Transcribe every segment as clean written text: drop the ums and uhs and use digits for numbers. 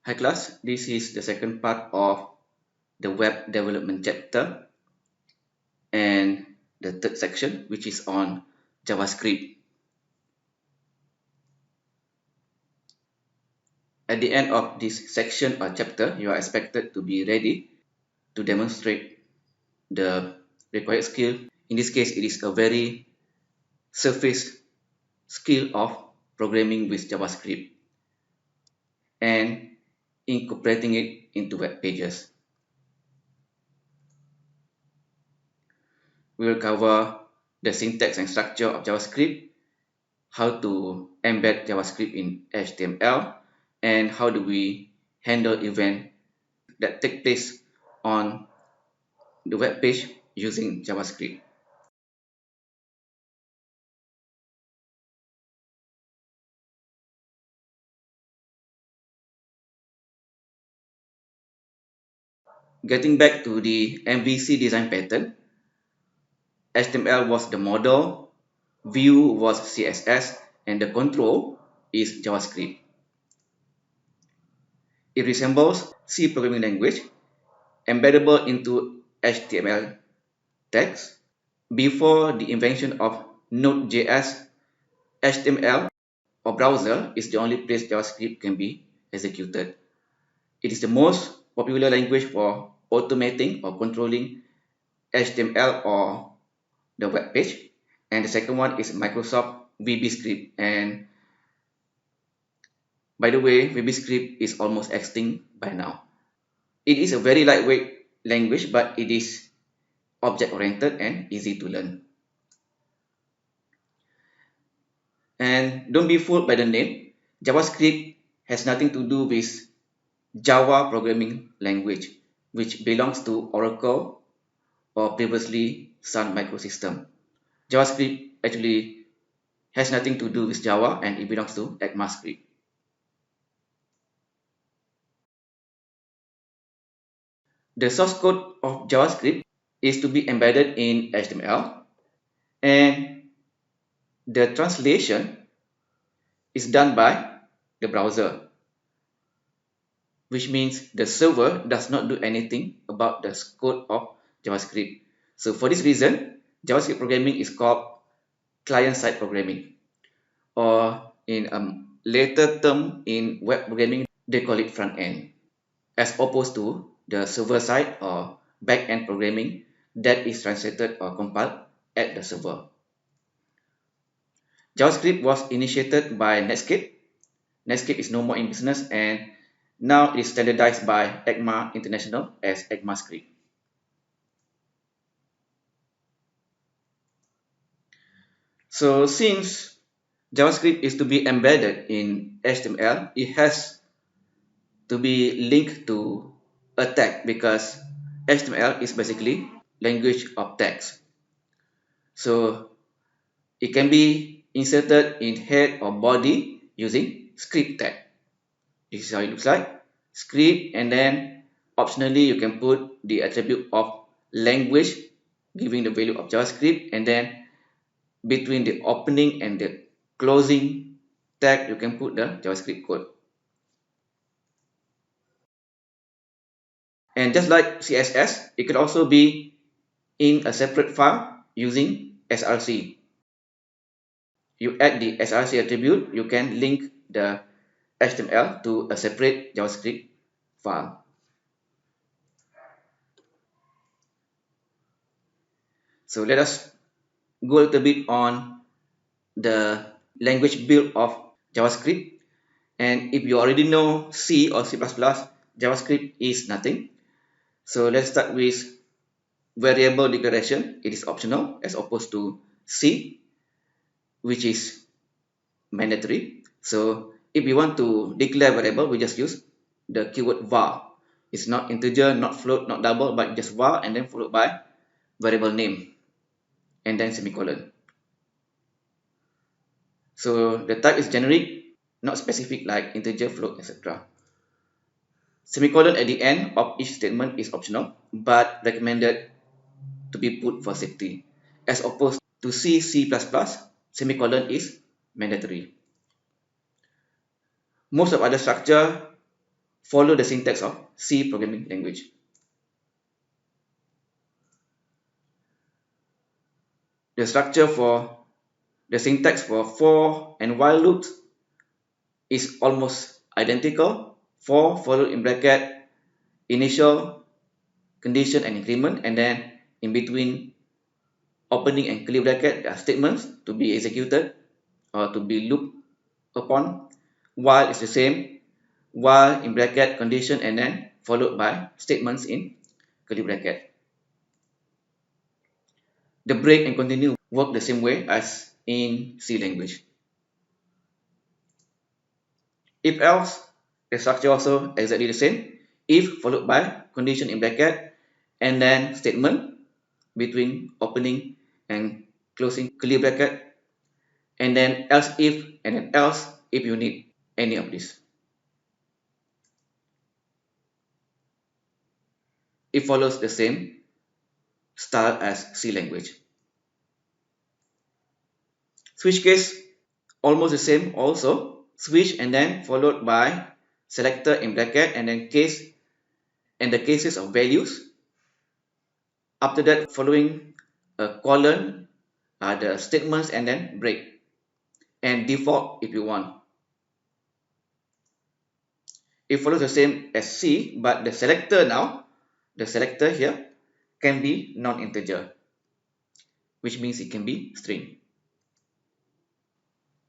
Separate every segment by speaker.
Speaker 1: Hi class, this is the second part of the web development chapter and the third section, which is on JavaScript. At the end of this section or chapter, you are expected to be ready to demonstrate the required skill. In this case, it is a very surface skill of programming with JavaScript and incorporating it into web pages. We will cover the syntax and structure of JavaScript, how to embed JavaScript in HTML, and how do we handle events that take place on the web page using JavaScript. Getting back to the MVC design pattern, HTML was the model, view was CSS, and the control is JavaScript. It resembles C programming language, embeddable into HTML text. Before the invention of Node.js, HTML or browser is the only place JavaScript can be executed. It is the most popular language for automating or controlling HTML or the web page. And the second one is Microsoft VBScript. And by the way, VBScript is almost extinct by now. It is a very lightweight language, but it is object-oriented and easy to learn. And don't be fooled by the name. JavaScript has nothing to do with Java programming language, which belongs to Oracle or previously Sun Microsystem. JavaScript actually has nothing to do with Java and it belongs to ECMAScript. The source code of JavaScript is to be embedded in HTML, and the translation is done by the browser, which means the server does not do anything about the code of JavaScript. So for this reason, JavaScript programming is called client-side programming, or in a later term in web programming, they call it front-end, as opposed to the server-side or back-end programming that is translated or compiled at the server. JavaScript was initiated by Netscape. Netscape is no more in business and now it is standardized by ECMA International as ECMAScript. So since JavaScript is to be embedded in HTML, it has to be linked to a tag because HTML is basically language of text. So it can be inserted in head or body using script tag. This is how it looks like. Script, and then optionally you can put the attribute of language giving the value of JavaScript, and then between the opening and the closing tag you can put the JavaScript code. And just like CSS, it could also be in a separate file using src. You add the src attribute, you can link the HTML to a separate JavaScript file. So let us go a little bit on the language build of JavaScript. And if you already know C or C++, JavaScript is nothing. So let's start with variable declaration. It is optional as opposed to C, which is mandatory. So if we want to declare variable, we just use the keyword var. It's not integer, not float, not double, but just var and then followed by variable name and then semicolon. So the type is generic, not specific like integer, float, etc. Semicolon at the end of each statement is optional, but recommended to be put for safety. As opposed to C, C++, semicolon is mandatory. Most of other structure follow the syntax of C programming language. The structure for the syntax for and while loops is almost identical. For followed in bracket, initial, condition and increment, and then in between opening and curly bracket, there are statements to be executed or to be looped upon. While is the same, while in bracket, condition, and then followed by statements in curly bracket. The break and continue work the same way as in C language. If else, the structure also exactly the same. If followed by condition in bracket and then statement between opening and closing curly bracket, and then else if and then else if you need any of this. It follows the same style as C language. Switch case almost the same also. Switch and then followed by selector in bracket and then case and the cases of values. After that, following a colon are the statements and then break and default if you want. It follows the same as C, but the selector now, the selector here can be non-integer, which means it can be string.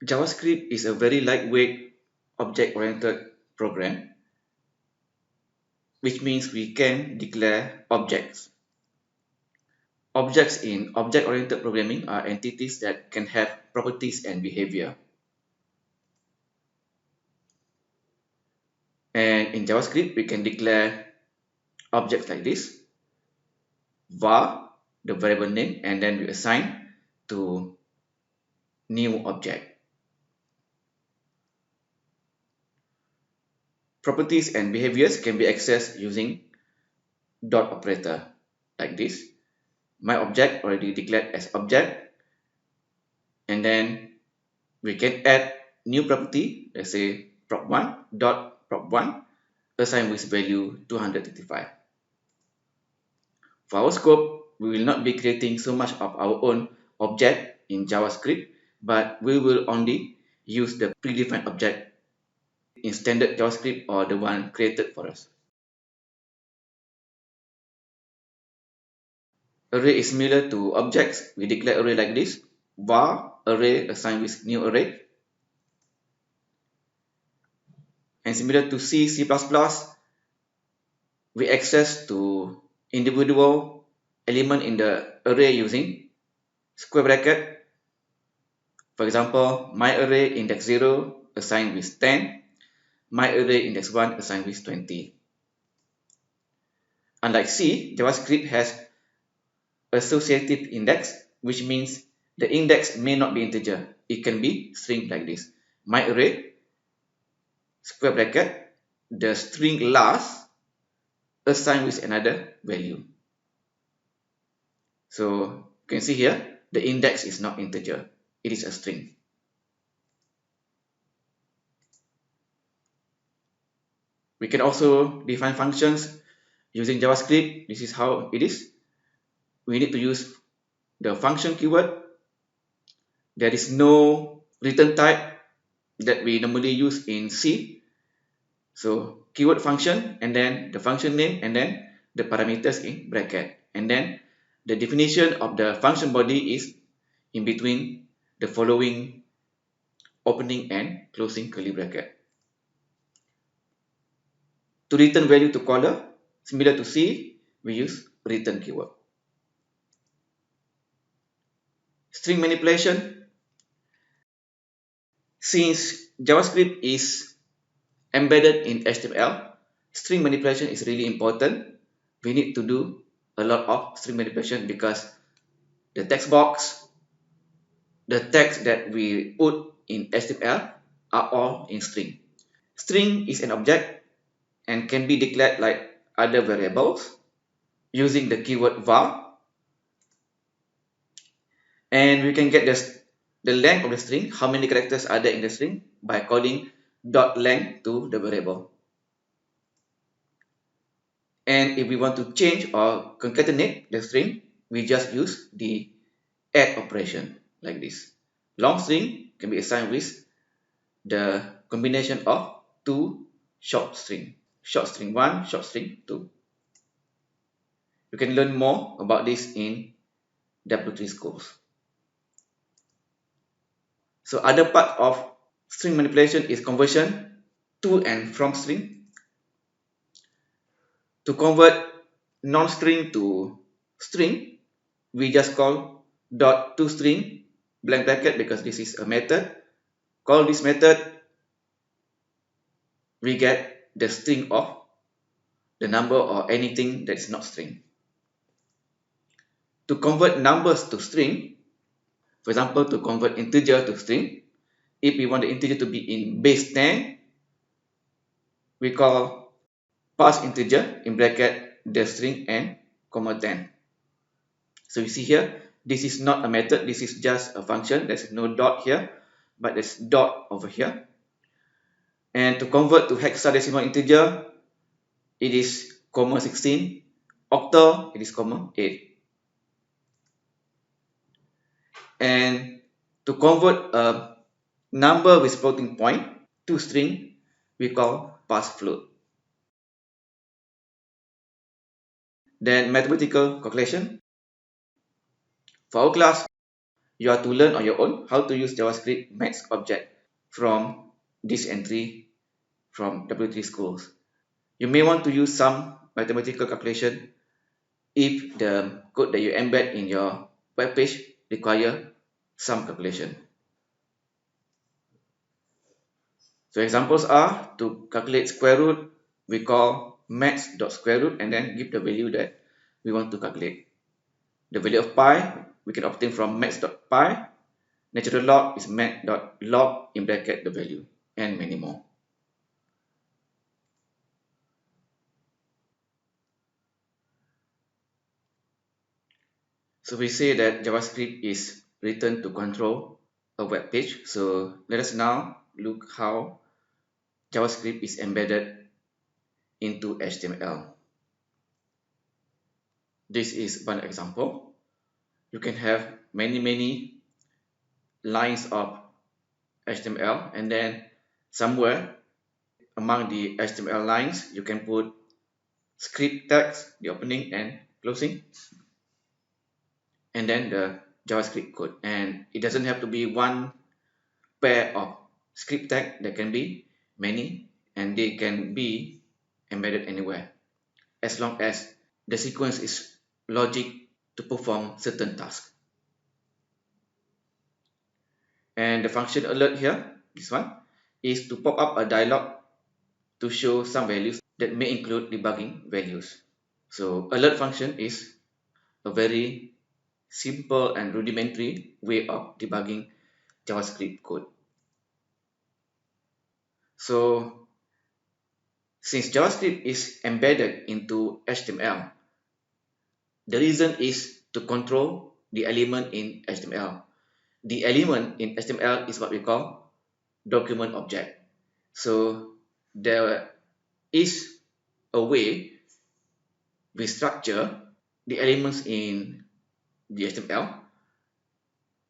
Speaker 1: JavaScript is a very lightweight object-oriented program, which means we can declare objects. Objects in object-oriented programming are entities that can have properties and behavior. And in JavaScript, we can declare objects like this: var, the variable name, and then we assign to new object. Properties and behaviors can be accessed using dot operator like this. My object already declared as object, and then we can add new property, let's say prop1 dot prop1 assigned with value 235. For our scope, we will not be creating so much of our own object in JavaScript, but we will only use the predefined object in standard JavaScript or the one created for us. Array is similar to objects. We declare array like this: var array assigned with new array. And similar to C, C++, we access to individual element in the array using square bracket. For example, my array index 0 assigned with 10, my array index 1 assigned with 20. Unlike C, JavaScript has associative index, which means the index may not be integer. It can be string like this: my array, square bracket, the string last assigned with another value. So you can see here, the index is not integer, it is a string. We can also define functions using JavaScript. This is how it is. We need to use the function keyword. There is no return type that we normally use in C. So keyword function and then the function name and then the parameters in bracket. And then the definition of the function body is in between the following opening and closing curly bracket. To return value to caller, similar to C, we use return keyword. String manipulation. Since JavaScript is embedded in HTML, string manipulation is really important. We need to do a lot of string manipulation because the text box, the text that we put in HTML are all in string. String is an object and can be declared like other variables using the keyword var, and we can get the length of the string, how many characters are there in the string, by calling dot length to the variable. And if we want to change or concatenate the string, we just use the add operation like this. Long string can be assigned with the combination of two short string. Short string 1, short string 2. You can learn more about this in W3 schools. So other part of string manipulation is conversion to and from string. To convert non-string to string, we just call dot toString blank bracket because this is a method. Call this method, we get the string of the number or anything that is not string. To convert numbers to string, for example, to convert integer to string, if we want the integer to be in base 10, we call pass integer in bracket the string and comma 10. So you see here, this is not a method, this is just a function. There's no dot here, but there's dot over here. And to convert to hexadecimal integer, it is comma 16. Octal, it is comma 8. And to convert a number with floating point to string, we call pass float. Then mathematical calculation. For our class, you are to learn on your own how to use JavaScript max object from this entry from W3 schools. You may want to use some mathematical calculation if the code that you embed in your web page require some calculation. So examples are to calculate square root, we call max.square root and then give the value that we want to calculate. The value of pi we can obtain from max.pi. Natural log is max.log in bracket the value, and many more. So we say that JavaScript is written to control a web page. So let us now look how JavaScript is embedded into HTML. This is one example. You can have many lines of HTML, and then somewhere among the HTML lines you can put script tags, the opening and closing, and then the JavaScript code. And it doesn't have to be one pair of script tag, there can be many, and they can be embedded anywhere as long as the sequence is logic to perform certain tasks. And the function alert here, this one, is to pop up a dialog to show some values that may include debugging values. So alert function is a very simple and rudimentary way of debugging JavaScript code. So since JavaScript is embedded into HTML, the reason is to control the element in HTML. The element in HTML is what we call document object. So there is a way we structure the elements in the HTML,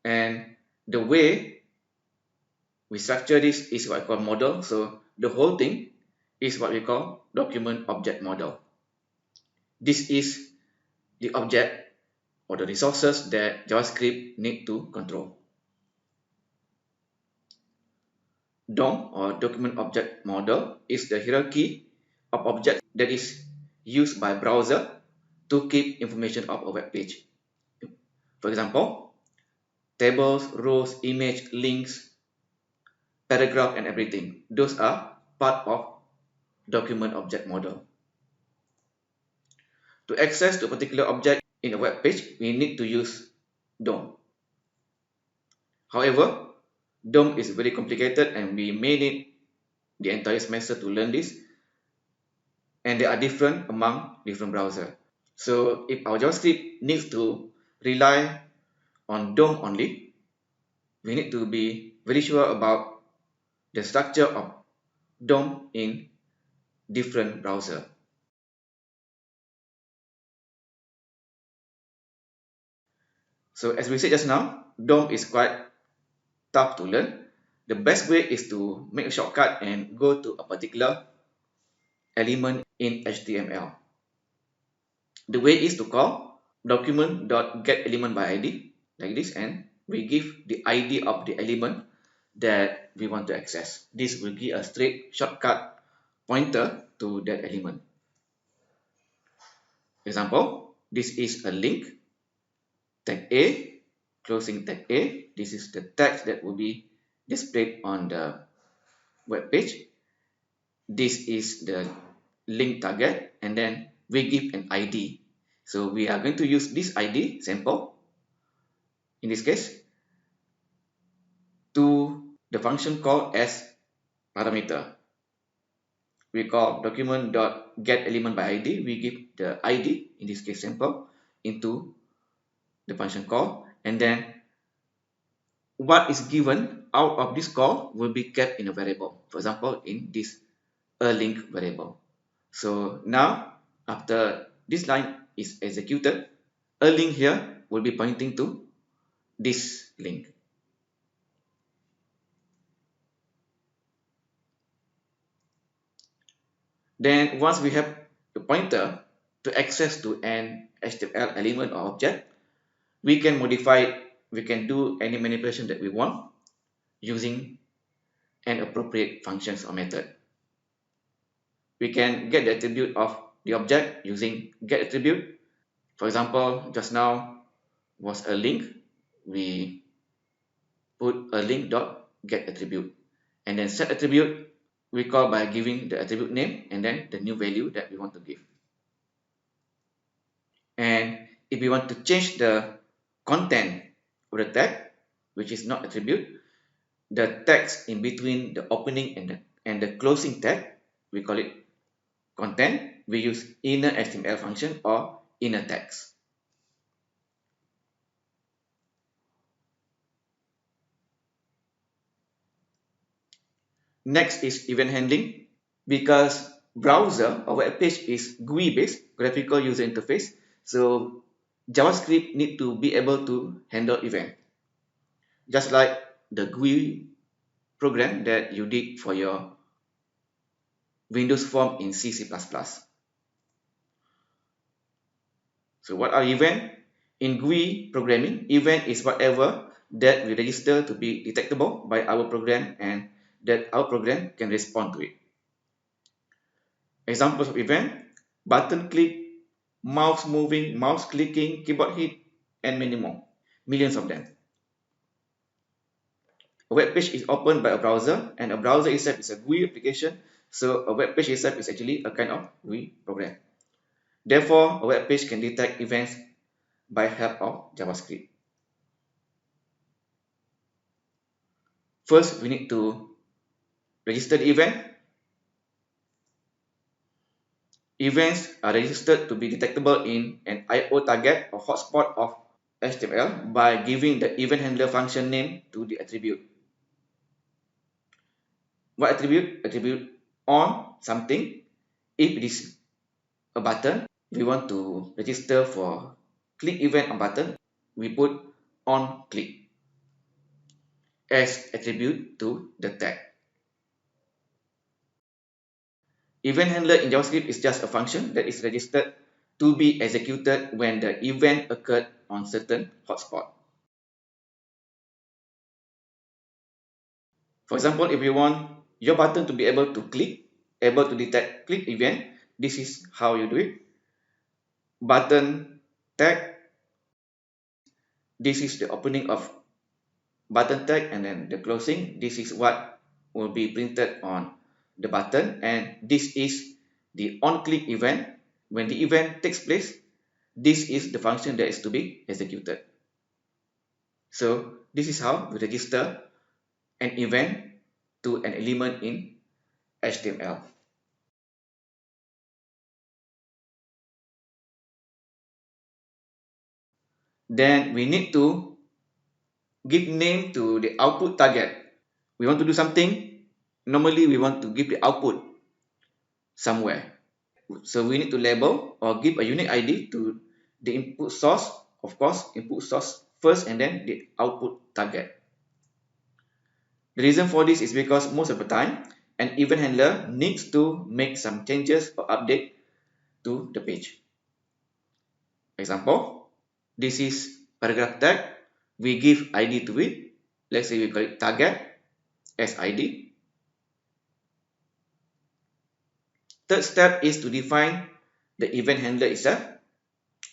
Speaker 1: and the way we structure this is what we call model. So the whole thing is what we call document object model. This is the object or the resources that JavaScript need to control. DOM or document object model is the hierarchy of objects that is used by browser to keep information of a web page. For example, tables, rows, image, links, paragraph, and everything. Those are part of document object model. To access to a particular object in a web page, we need to use DOM. However, DOM is very complicated and we may need the entire semester to learn this, and they are different among different browsers. So if our JavaScript needs to rely on DOM only, we need to be very sure about the structure of DOM in different browsers. So as we said just now, DOM is quite tough to learn. The best way is to make a shortcut and go to a particular element in HTML. The way is to call document.getElementById like this, and we give the ID of the element that we want to access. This will give a straight shortcut pointer to that element. Example, this is a link, tag A, closing tag A. This is the text that will be displayed on the web page. This is the link target, and then we give an ID. So we are going to use this ID sample in this case to the function called as parameter. We call document.getElementById. We give the ID, in this case sample, into the function call, and then what is given out of this call will be kept in a variable. For example, in this a link variable. So now, after this line is executed, a link here will be pointing to this link. Then once we have the pointer to access to an HTML element or object, we can modify it. We can do any manipulation that we want using an appropriate functions or method. We can get the attribute of the object using getAttribute. For example, just now was a link. We put a link dot get attribute, and then set attribute we call by giving the attribute name and then the new value that we want to give. And if we want to change the content of the tag, which is not attribute, the text in between the opening and the closing tag, we call it content. We use inner HTML function or inner text. Next is event handling. Because browser or web page is GUI based, graphical user interface, so JavaScript need to be able to handle event, just like the GUI program that you did for your Windows form in C++. So what are event? In GUI programming, event is whatever that we register to be detectable by our program and that our program can respond to it. Examples of event: button click, mouse moving, mouse clicking, keyboard hit, and many more. Millions of them. A web page is opened by a browser, and a browser itself is a GUI application, so a web page itself is actually a kind of GUI program. Therefore, a web page can detect events by help of JavaScript. First, we need to register the event. Events are registered to be detectable in an I/O target or hotspot of HTML by giving the event handler function name to the attribute. What attribute? Attribute on something. If it is a button, we want to register for click event on button, we put on click as attribute to the tag. Event handler in JavaScript is just a function that is registered to be executed when the event occurred on certain hotspot. For example, if you want your button to be able to click, able to detect click event, this is how you do it. Button tag, this is the opening of button tag, and then the closing, this is what will be printed on the button, and this is the on click event. When the event takes place, this is the function that is to be executed. So this is how we register an event to an element in HTML. Then we need to give name to the output target. We want to do something. Normally we want to give the output somewhere. So we need to label or give a unique ID to the input source. Of course, input source first and then the output target. The reason for this is because most of the time, an event handler needs to make some changes or update to the page. Example, this is paragraph tag. We give ID to it. Let's say we call it target as ID. Third step is to define the event handler itself,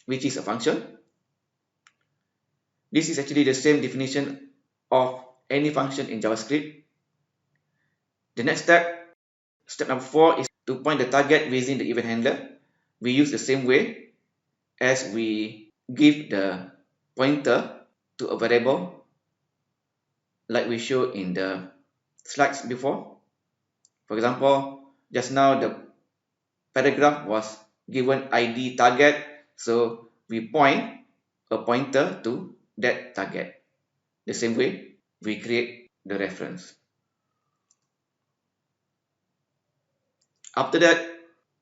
Speaker 1: which is a function. This is actually the same definition of any function in JavaScript. The next step, step number 4, is to point the target within the event handler. We use the same way as we give the pointer to a variable like we showed in the slides before. For example, just now the paragraph was given ID target, so we point a pointer to that target. The same way we create the reference. After that,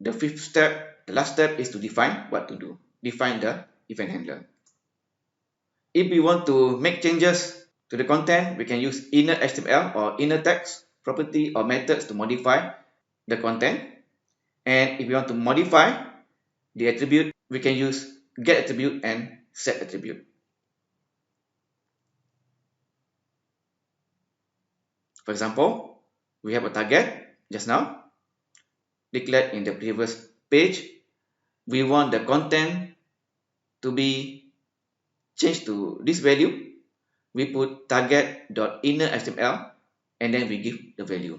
Speaker 1: the fifth step, the last step, is to define what to do. Define the event handler. If we want to make changes to the content, we can use inner HTML or inner text property or methods to modify the content. And if we want to modify the attribute, we can use get attribute and set attribute. For example, we have a target just now declared in the previous page. We want the content to be changed to this value. We put target.innerHTML and then we give the value.